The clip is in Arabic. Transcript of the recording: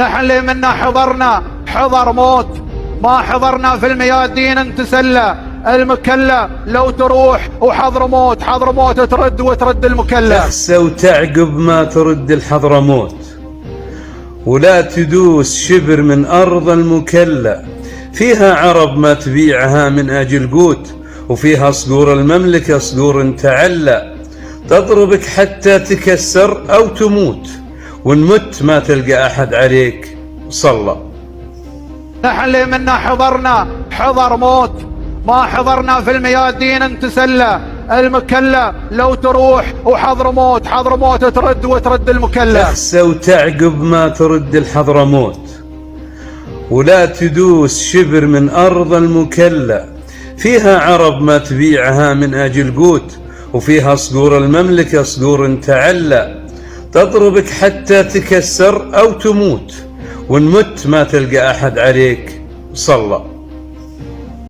نحن اللي منا حضرنا حضر موت، ما حضرنا في الميادين نتسلى. المكلة لو تروح وحضرموت حضرموت ترد وترد المكلة. تخسى وتعقب ما ترد الحضرموت، ولا تدوس شبر من أرض المكلة. فيها عرب ما تبيعها من أجل قوت، وفيها صقور المملكة صقور تعلى. تضربك حتى تكسر أو تموت، وإن مت ما تلقى أحد عليك صلى. نحن اللي منا حضرنا حضر موت، ما حضرنا في الميادين نتسلى. المكلة لو تروح وحضرموت حضرموت ترد وترد المكلة. تخسى وتعقب ما ترد الحضرموت، ولا تدوس شبر من أرض المكلة. فيها عرب ما تبيعها من أجل قوت، وفيها صقور المملكة صقور تعلى. تضربك حتى تكسر أو تموت، وإن مت ما تلقى أحد عليك صلى.